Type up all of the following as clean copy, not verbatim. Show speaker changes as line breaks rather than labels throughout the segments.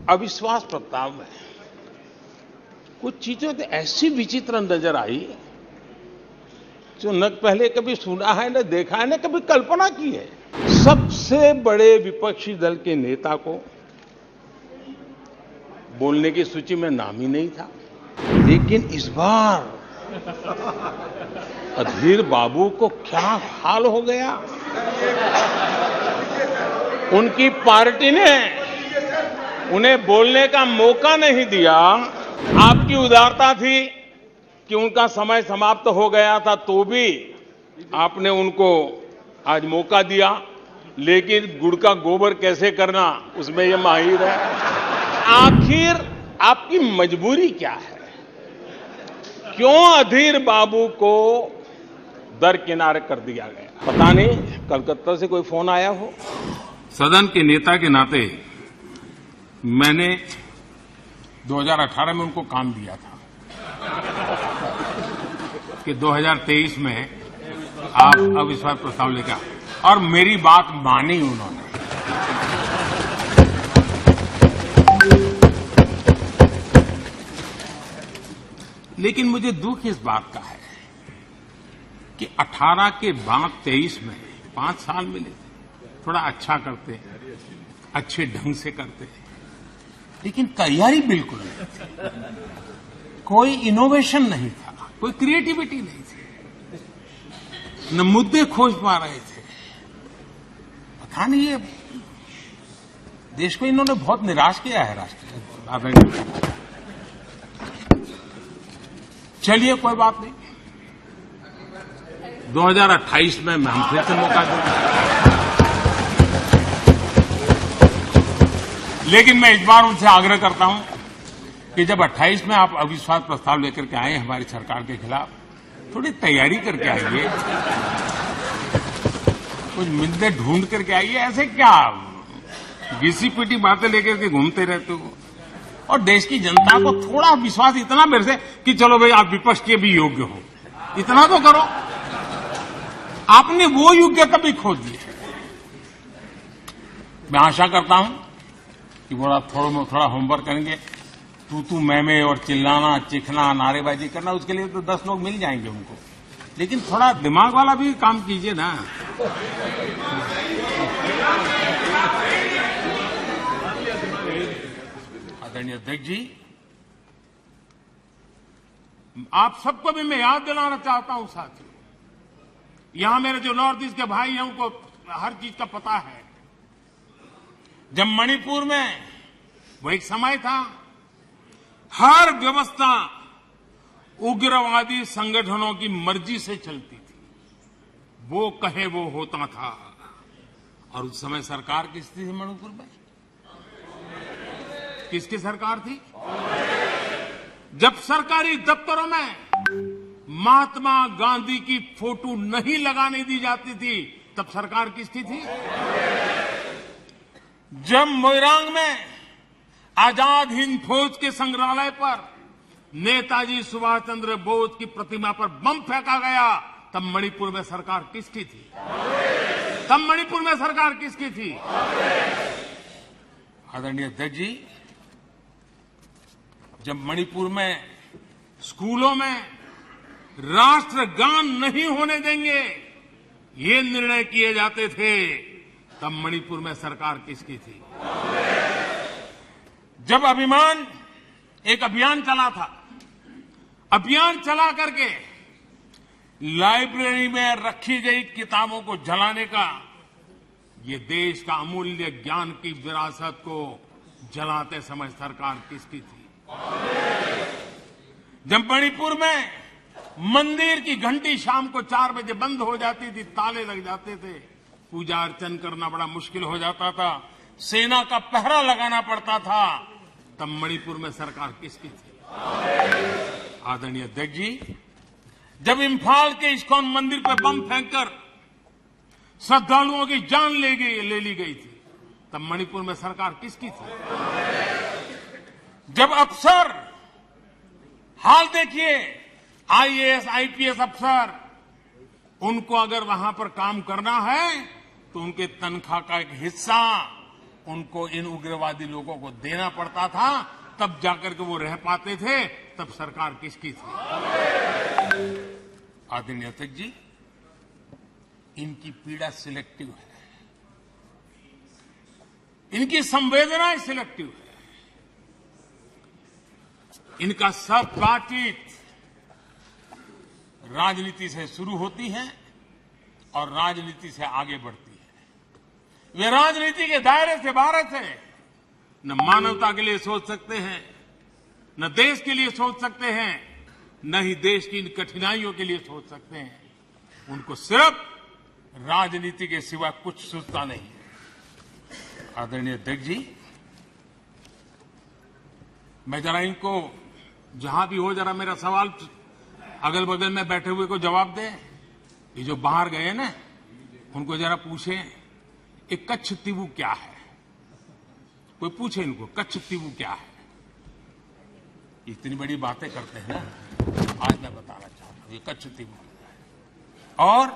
अविश्वास प्रस्ताव में कुछ चीजें तो ऐसी विचित्र नजर आई जो न पहले कभी सुना है, न देखा है, न कभी कल्पना की है। सबसे बड़े विपक्षी दल के नेता को बोलने की सूची में नाम ही नहीं था, लेकिन इस बार अधीर बाबू को क्या हाल हो गया। उनकी पार्टी ने उन्हें बोलने का मौका नहीं दिया। आपकी उदारता थी कि उनका समय समाप्त हो गया था, तो भी आपने उनको आज मौका दिया, लेकिन गुड़ का गोबर कैसे करना उसमें ये माहिर है। आखिर आपकी मजबूरी क्या है? क्यों अधीर बाबू को दरकिनार कर दिया गया? पता नहीं कलकत्ता से कोई फोन आया हो।
सदन के नेता के नाते मैंने 2018 में उनको काम दिया था कि 2023 में आप अविश्वास प्रस्ताव लेकर, और मेरी बात मानी उन्होंने। लेकिन मुझे दुख इस बात का है कि 18 के बाद 23 में 5 साल मिले थे, थोड़ा अच्छा करते, अच्छे ढंग से करते, लेकिन तैयारी बिल्कुल नहीं थी, कोई इनोवेशन नहीं था, कोई क्रिएटिविटी नहीं थी, न मुद्दे खोज पा रहे थे। पता नहीं ये देश को इन्होंने बहुत निराश किया है। राष्ट्र चलिए कोई बात नहीं, 2028 में हम फिर से मौका देंगे। लेकिन मैं इस बार उनसे आग्रह करता हूं कि जब 28 में आप अविश्वास प्रस्ताव लेकर के आए हमारी सरकार के खिलाफ, थोड़ी तैयारी करके आइए, कुछ मुद्दे ढूंढ करके आइए। ऐसे क्या घिसी पिटी बातें लेकर के घूमते रहते हो? और देश की जनता को थोड़ा विश्वास इतना मेरे से कि चलो भाई आप विपक्ष के भी योग्य हो, इतना तो करो। आपने वो योग्यता भी खो दी है। मैं आशा करता हूं कि वो आप थोड़ा होमवर्क करेंगे। तू मैं और चिल्लाना, चिखना, नारेबाजी करना, उसके लिए तो 10 लोग मिल जाएंगे उनको, लेकिन थोड़ा दिमाग वाला भी काम कीजिए ना। आदरणीय अध्यक्ष जी, आप सबको भी मैं याद दिलाना चाहता हूं साथियों, यहां मेरे जो नॉर्थ ईस्ट के भाई हैं उनको हर चीज का पता है। जब मणिपुर में वो एक समय था, हर व्यवस्था उग्रवादी संगठनों की मर्जी से चलती थी, वो कहे वो होता था। और उस समय सरकार किसकी थी मणिपुर में? किसकी सरकार थी? जब सरकारी दफ्तरों में महात्मा गांधी की फोटो नहीं लगाने दी जाती थी, तब सरकार किसकी थी? जब मोइरांग में आजाद हिंद फौज के संग्रहालय पर नेताजी सुभाष चंद्र बोस की प्रतिमा पर बम फेंका गया, तब मणिपुर में सरकार किसकी थी? तब मणिपुर में सरकार किसकी थी? आदरणीय अध्यक्ष जी, जब मणिपुर में स्कूलों में राष्ट्रगान नहीं होने देंगे, ये निर्णय किए जाते थे, तब मणिपुर में सरकार किसकी थी? जब एक अभियान चला था, अभियान चला करके लाइब्रेरी में रखी गई किताबों को जलाने का, ये देश का अमूल्य ज्ञान की विरासत को जलाते समय सरकार किसकी थी? जब मणिपुर में मंदिर की घंटी शाम को 4 बजे बंद हो जाती थी, ताले लग जाते थे, पूजा अर्चन करना बड़ा मुश्किल हो जाता था, सेना का पहरा लगाना पड़ता था, तब मणिपुर में सरकार किसकी थी? आदरणीय अध्यक्ष जी, जब इम्फाल के इस्कॉन मंदिर पर बम फेंककर श्रद्धालुओं की जान ले ली गई थी, तब मणिपुर में सरकार किसकी थी? जब अफसर, हाल देखिए, आईएएस, आईपीएस अफसर, उनको अगर वहां पर काम करना है तो उनके तनख्वाह का एक हिस्सा उनको इन उग्रवादी लोगों को देना पड़ता था, तब जाकर के वो रह पाते थे, तब सरकार किसकी थी? आदरणीय अध्यक्ष जी, इनकी पीड़ा सिलेक्टिव है, इनकी संवेदनाएं सिलेक्टिव है, इनका सब बातचीत राजनीति से शुरू होती है और राजनीति से आगे बढ़ती है। वे राजनीति के दायरे से बाहर से न मानवता के लिए सोच सकते हैं, न देश के लिए सोच सकते हैं, न ही देश की इन कठिनाइयों के लिए सोच सकते हैं। उनको सिर्फ राजनीति के सिवा कुछ सूझता नहीं है। आदरणीय अध्यक्ष जी, मैं जरा इनको जहां भी हो जरा मेरा सवाल अगल बगल में बैठे हुए को जवाब दे। ये जो बाहर गए ना, उनको जरा पूछे ये कच्छ तीवू क्या है? कोई पूछे इनको कच्छ तीवू क्या है? इतनी बड़ी बातें करते हैं ना, आज मैं बताना चाहता हूं ये कच्छ तीवू। और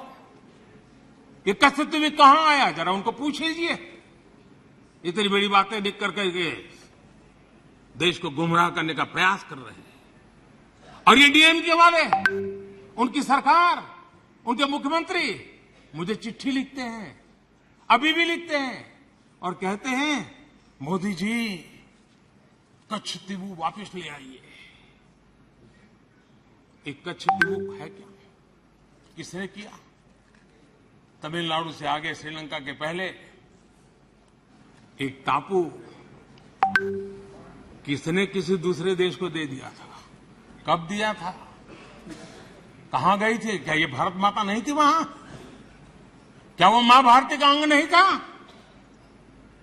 ये कच्छ तीवू कहां आया, जरा उनको पूछ लीजिए। इतनी बड़ी बातें लिख करके देश को गुमराह करने का प्रयास कर रहे हैं। और ये डीएमके वाले, उनकी सरकार, उनके मुख्यमंत्री मुझे चिट्ठी लिखते हैं, अभी भी लिखते हैं और कहते हैं मोदी जी कच्छ तीवू वापस ले आइए। एक कच्छ तीवू है क्या? किसने किया? तमिलनाडु से आगे श्रीलंका के पहले एक टापू किसने किसी दूसरे देश को दे दिया था? कब दिया था? कहां गई थी? क्या ये भारत माता नहीं थी वहां? क्या वो मां भारती का अंग नहीं था?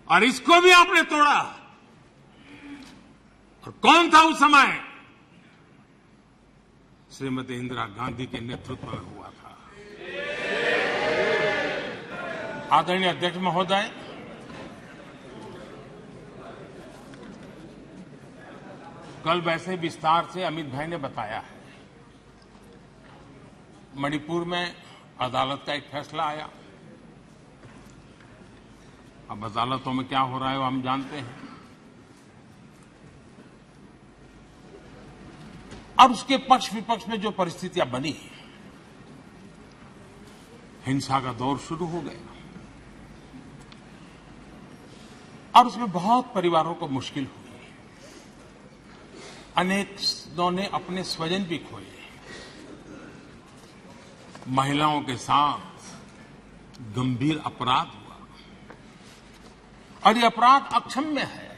और इसको भी आपने तोड़ा। और कौन था उस समय? श्रीमती इंदिरा गांधी के नेतृत्व में हुआ था। आदरणीय अध्यक्ष महोदय, कल वैसे विस्तार से अमित भाई ने बताया है। मणिपुर में अदालत का एक फैसला आया। अब अदालतों में क्या हो रहा है वो हम जानते हैं। और उसके पक्ष विपक्ष में जो परिस्थितियां बनी, हिंसा का दौर शुरू हो गया और उसमें बहुत परिवारों को मुश्किल हुई। अनेकों ने अपने स्वजन भी खोए। महिलाओं के साथ गंभीर अपराध हुआ और ये अपराध अक्षम्य है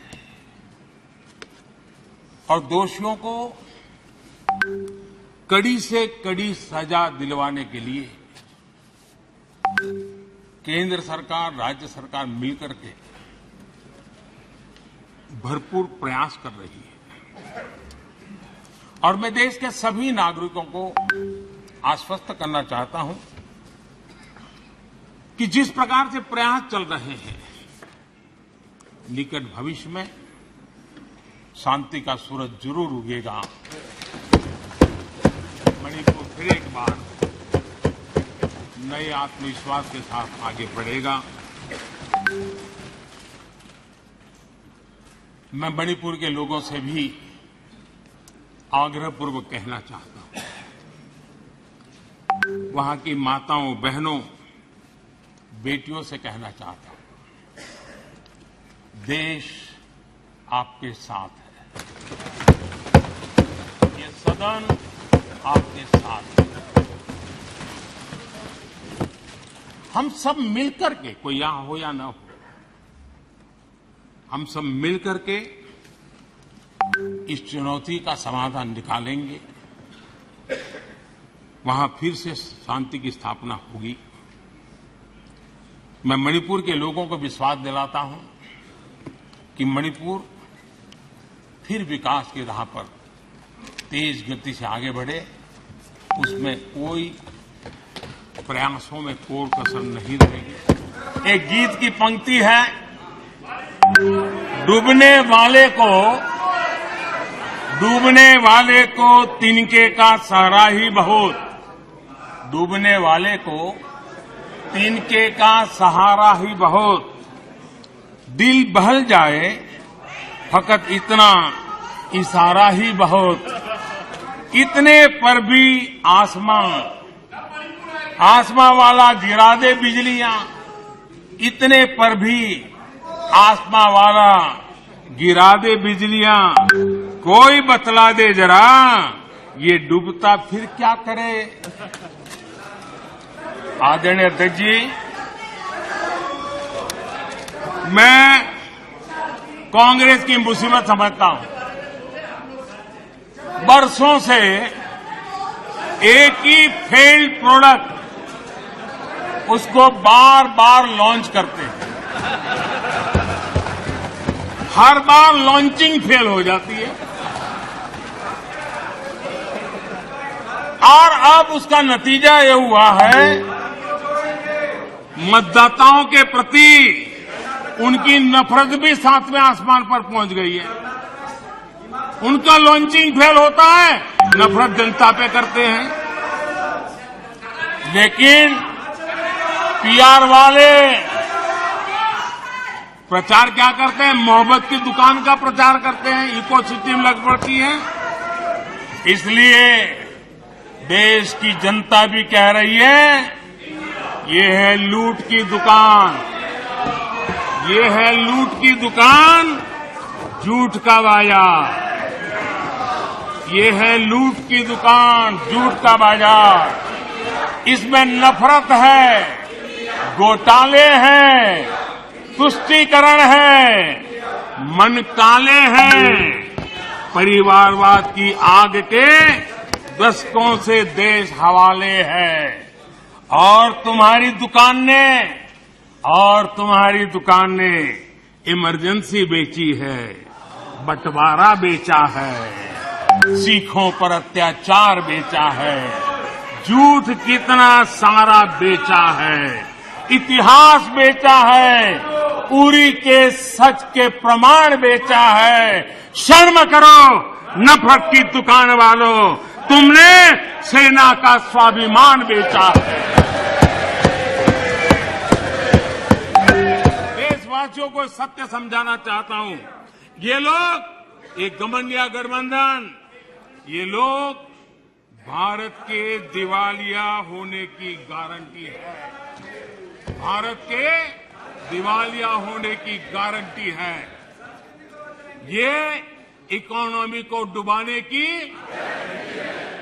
और दोषियों को कड़ी से कड़ी सजा दिलवाने के लिए केंद्र सरकार, राज्य सरकार मिलकर के भरपूर प्रयास कर रही है। और मैं देश के सभी नागरिकों को आश्वस्त करना चाहता हूं कि जिस प्रकार से प्रयास चल रहे हैं, निकट भविष्य में शांति का सूरज जरूर उगेगा। मणिपुर फिर एक बार नए आत्मविश्वास के साथ आगे बढ़ेगा। मैं मणिपुर के लोगों से भी आग्रहपूर्वक कहना चाहता हूं, वहां की माताओं, बहनों, बेटियों से कहना चाहता हूं, देश आपके साथ है। ये सदन आपके साथ है। हम सब मिलकर के, कोई यहां हो या ना हो, हम सब मिलकर के इस चुनौती का समाधान निकालेंगे। वहां फिर से शांति की स्थापना होगी। मैं मणिपुर के लोगों को विश्वास दिलाता हूं कि मणिपुर फिर विकास की राह पर तेज गति से आगे बढ़े। उसमें कोई प्रयासों में कोई कसर नहीं रहेगी। एक गीत की पंक्ति है, डूबने वाले को तिनके का सहारा ही बहुत। डूबने वाले को तिनके का सहारा ही बहुत। दिल बहल जाए फकत इतना इशारा ही बहुत, इतने पर भी आसमां वाला गिरा दे बिजलियां, इतने पर भी आसमां वाला गिरा दे बिजलियां, कोई बतला दे जरा ये डूबता फिर क्या करे। आदरणीय अध्यक्ष जी, मैं कांग्रेस की मुसीबत समझता हूं। बरसों से एक ही फेल्ड प्रोडक्ट उसको बार बार लॉन्च करते हैं, हर बार लॉन्चिंग फेल हो जाती है और अब उसका नतीजा ये हुआ है मतदाताओं के प्रति उनकी नफरत भी सातवें आसमान पर पहुंच गई है। उनका लॉन्चिंग फेल होता है, नफरत जनता पे करते हैं। लेकिन पीआर वाले प्रचार क्या करते हैं? मोहब्बत की दुकान का प्रचार करते हैं, इकोसिस्टम लग पड़ती है। इसलिए देश की जनता भी कह रही है ये है लूट की दुकान, ये है लूट की दुकान, झूठ का बाजार। ये है लूट की दुकान, झूठ का बाजार। इसमें नफरत है, घोटाले हैं, तुष्टीकरण है, मन काले हैं। परिवारवाद की आग के दशकों से देश हवाले है और तुम्हारी दुकान ने इमरजेंसी बेची है, बंटवारा बेचा है, सिखों पर अत्याचार बेचा है, झूठ कितना सारा बेचा है, इतिहास बेचा है, उरी के सच के प्रमाण बेचा है। शर्म करो नफरत की दुकान वालों, तुमने सेना का स्वाभिमान बेचा है। देशवासियों को सत्य समझाना चाहता हूं, ये लोग एक घमंडिया गठबंधन, ये लोग भारत के दिवालिया होने की गारंटी है, भारत के दिवालिया होने की गारंटी है। ये इकोनॉमी को डुबाने की,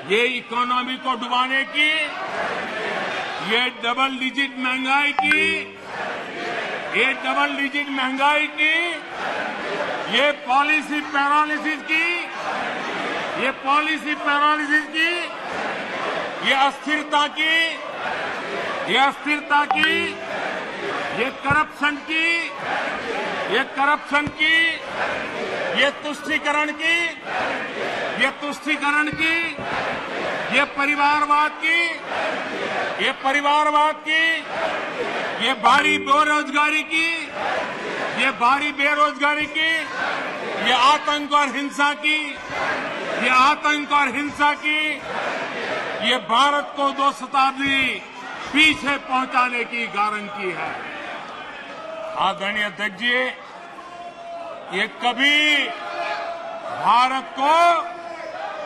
ये इकोनॉमी को डुबाने की, ये डबल डिजिट महंगाई की, ये डबल डिजिट महंगाई की, ये पॉलिसी पैरालिसिस की, ये पॉलिसी पैरालिसिस की, ये अस्थिरता की, ये अस्थिरता की, ये करप्शन की, ये करप्शन की, ये तुष्टीकरण की, ये तुष्टीकरण की, ये परिवारवाद की, ये परिवारवाद की, ये भारी बेरोजगारी की, ये भारी बेरोजगारी की, ये आतंक और हिंसा की, ये आतंक और हिंसा की, ये भारत को 2 शताब्दी पीछे पहुंचाने की गारंटी है। आदरणीय अध्यक्ष जी, ये कभी भारत को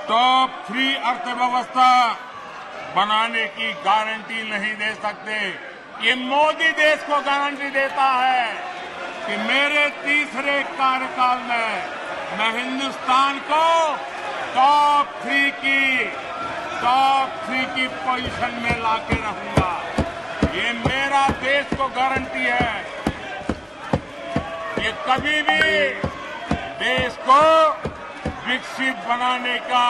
टॉप 3 अर्थव्यवस्था बनाने की गारंटी नहीं दे सकते। ये मोदी देश को गारंटी देता है कि मेरे तीसरे कार्यकाल में मैं हिंदुस्तान को टॉप 3 की पोजीशन में लाके रहूंगा। ये मेरा देश को गारंटी है। ये कभी भी देश को विकसित बनाने का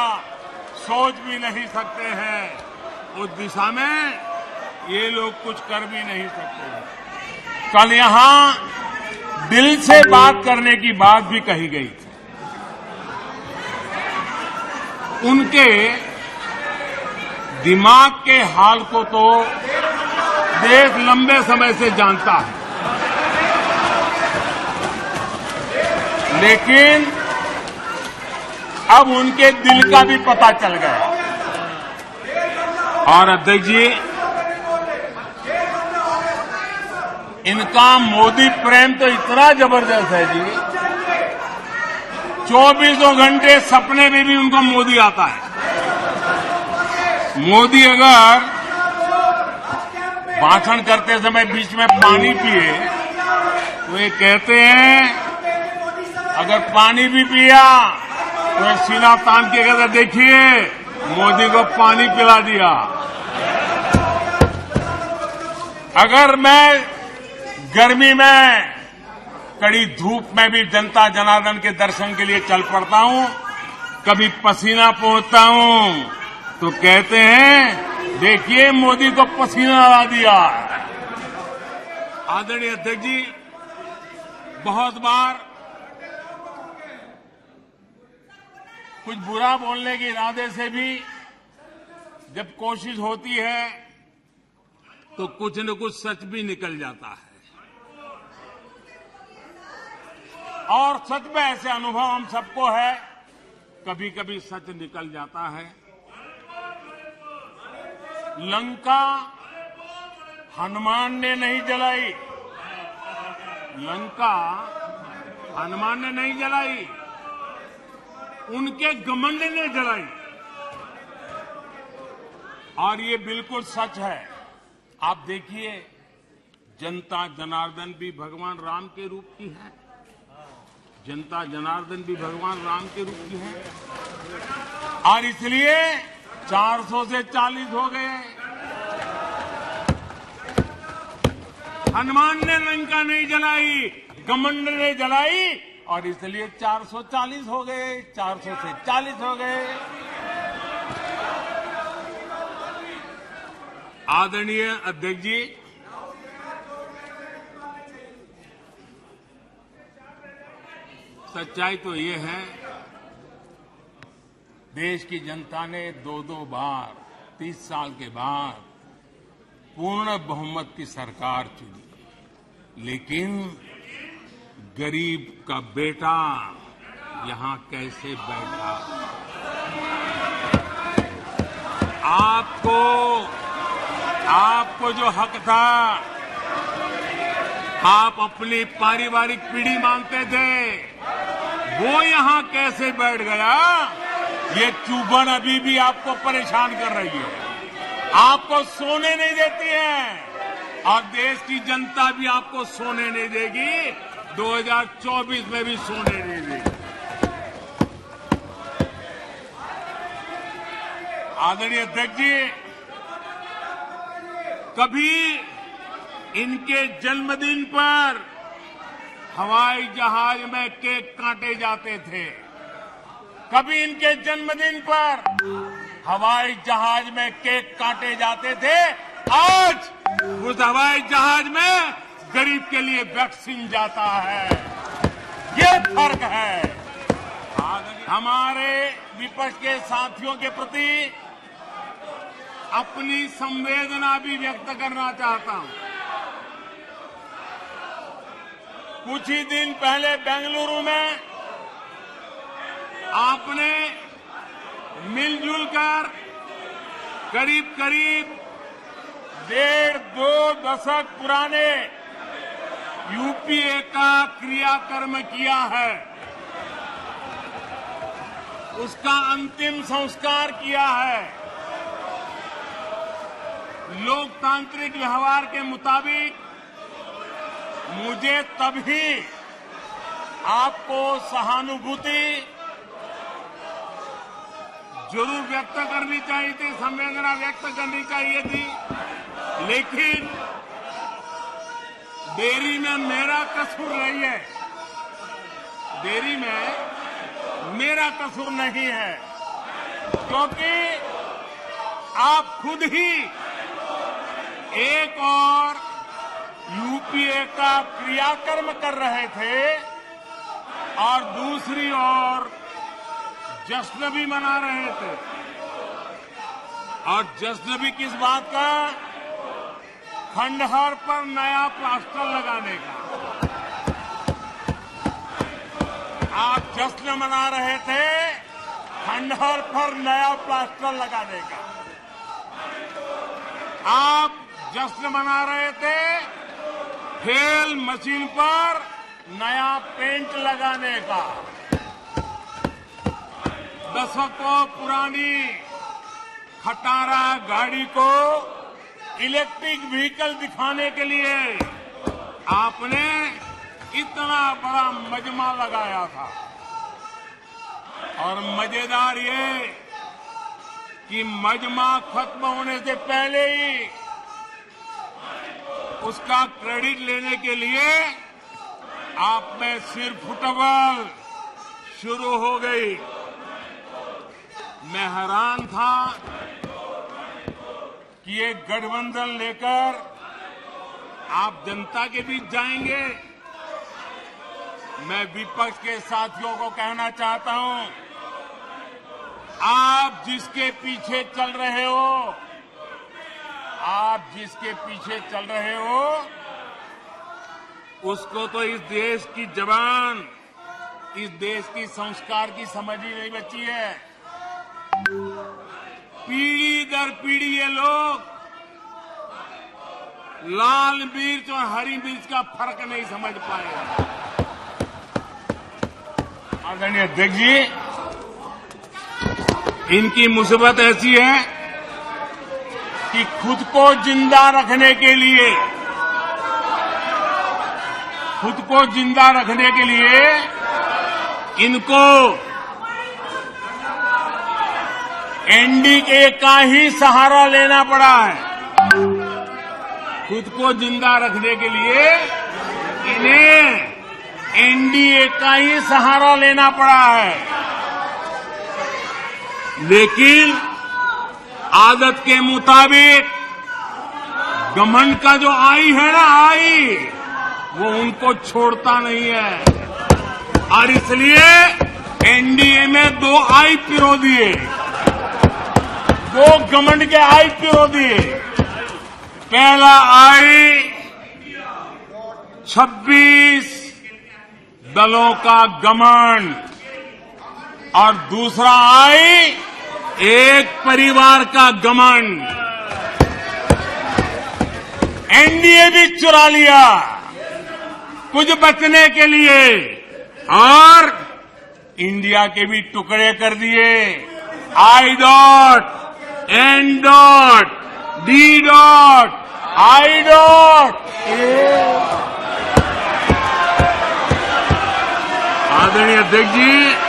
सोच भी नहीं सकते हैं। उस दिशा में ये लोग कुछ कर भी नहीं सकते। कल यहां दिल से बात करने की बात भी कही गई थी। उनके दिमाग के हाल को तो देश लंबे समय से जानता है, लेकिन अब उनके दिल का भी पता चल गया। और अध्यक्ष जी, इनका मोदी प्रेम तो इतना जबरदस्त है जी, 24 घंटे सपने में भी उनको मोदी आता है। मोदी अगर भाषण करते समय बीच में पानी पिए तो ये कहते हैं, अगर पानी भी पिया तो ये सीना तान के कहते, देखिए मोदी को पानी पिला दिया। अगर मैं गर्मी में कड़ी धूप में भी जनता जनार्दन के दर्शन के लिए चल पड़ता हूं, कभी पसीना पोंछता हूं तो कहते हैं, देखिए मोदी को पसीना ला दिया। आदरणीय अध्यक्ष जी, बहुत बार कुछ बुरा बोलने के इरादे से भी जब कोशिश होती है तो कुछ न कुछ सच भी निकल जाता है, और सच में ऐसे अनुभव हम सबको है, कभी कभी सच निकल जाता है। लंका हनुमान ने नहीं जलाई, लंका हनुमान ने नहीं जलाई, उनके घमंड ने जलाई। और ये बिल्कुल सच है। आप देखिए, जनता जनार्दन भी भगवान राम के रूप की है, जनता जनार्दन भी भगवान राम के रूप की है, और इसलिए 400 से 40 हो गए। हनुमान ने लंका नहीं जलाई, घमंड ने जलाई, और इसलिए 440 हो गए, 400 से 40 हो गए। आदरणीय अध्यक्ष जी, सच्चाई तो ये है, देश की जनता ने 2-2 बार 30 साल के बाद पूर्ण बहुमत की सरकार चुनी, लेकिन गरीब का बेटा यहां कैसे बैठा? आपको जो हक था, आप अपनी पारिवारिक पीढ़ी मानते थे, वो यहां कैसे बैठ गया? ये चुभन अभी भी आपको परेशान कर रही है, आपको सोने नहीं देती है, और देश की जनता भी आपको सोने नहीं देगी, 2024 में भी सोने नहीं देगी। आदरणीय अध्यक्ष जी, कभी इनके जन्मदिन पर हवाई जहाज में केक काटे जाते थे, कभी इनके जन्मदिन पर हवाई जहाज में केक काटे जाते थे। आज उस हवाई जहाज में गरीब के लिए वैक्सीन जाता है, ये फर्क है। हमारे विपक्ष के साथियों के प्रति अपनी संवेदना भी व्यक्त करना चाहता हूं। कुछ ही दिन पहले बेंगलुरु में आपने मिलजुल कर करीब 1.5-2 दशक पुराने यूपीए का क्रियाकर्म किया है, उसका अंतिम संस्कार किया है। लोकतांत्रिक व्यवहार के मुताबिक मुझे तभी आपको सहानुभूति जरूर व्यक्त करनी चाहिए थी, संवेदना व्यक्त करनी चाहिए थी, लेकिन देरी में मेरा कसूर नहीं है, देरी में मेरा कसूर नहीं है, क्योंकि आप खुद ही एक और यूपीए का क्रियाकर्म कर रहे थे और दूसरी ओर जश्न भी मना रहे थे। और जश्न भी किस बात का? खंडहर पर नया प्लास्टर लगाने का। आप जश्न मना रहे थे खंडहर पर नया प्लास्टर लगाने का। आप जश्न मना रहे थे खेल मशीन पर नया पेंट लगाने का, दशकों पुरानी खटारा गाड़ी को इलेक्ट्रिक व्हीकल दिखाने के लिए आपने इतना बड़ा मजमा लगाया था। और मजेदार ये कि मजमा खत्म होने से पहले ही उसका क्रेडिट लेने के लिए आप में सिर फुटबॉल शुरू हो गई। मैं हैरान था कि ये गठबंधन लेकर आप जनता के बीच जाएंगे। मैं विपक्ष के साथियों को कहना चाहता हूं, आप जिसके पीछे चल रहे हो, आप जिसके पीछे चल रहे हो, उसको तो इस देश की जबान, इस देश की संस्कार की समझ ही नहीं बची है। पीढ़ी दर पीढ़ी ये लोग लाल मिर्च और हरी मिर्च का फर्क नहीं समझ पाए। आदरणीय अध्यक्ष जी, इनकी मुसीबत ऐसी है कि खुद को जिंदा रखने के लिए, इनको एनडीए का ही सहारा लेना पड़ा है। खुद को जिंदा रखने के लिए इन्हें एनडीए का ही सहारा लेना पड़ा है। लेकिन आदत के मुताबिक घमंड का जो आई है ना, आई वो उनको छोड़ता नहीं है। और इसलिए एनडीए में 2 आई पिरो दिए, 2 घमंड के आई पिरो दिए। पहला आई 26 दलों का घमंड और दूसरा आई एक परिवार का घमंड। एनडीए भी चुरा लिया कुछ बचने के लिए और इंडिया के भी टुकड़े कर दिए। I dot, N dot, D dot, I dot. आदरणीय अध्यक्ष जी,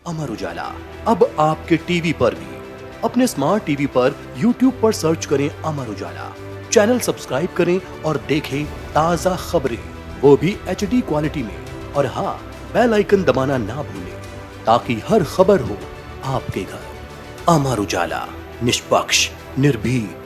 अमर उजाला अब आपके टीवी पर भी। अपने स्मार्ट टीवी पर YouTube पर सर्च करें अमर उजाला, चैनल सब्सक्राइब करें और देखें ताजा खबरें, वो भी HD क्वालिटी में। और हाँ, बेल आइकन दबाना ना भूलें ताकि हर खबर हो आपके घर। अमर उजाला, निष्पक्ष, निर्भीक,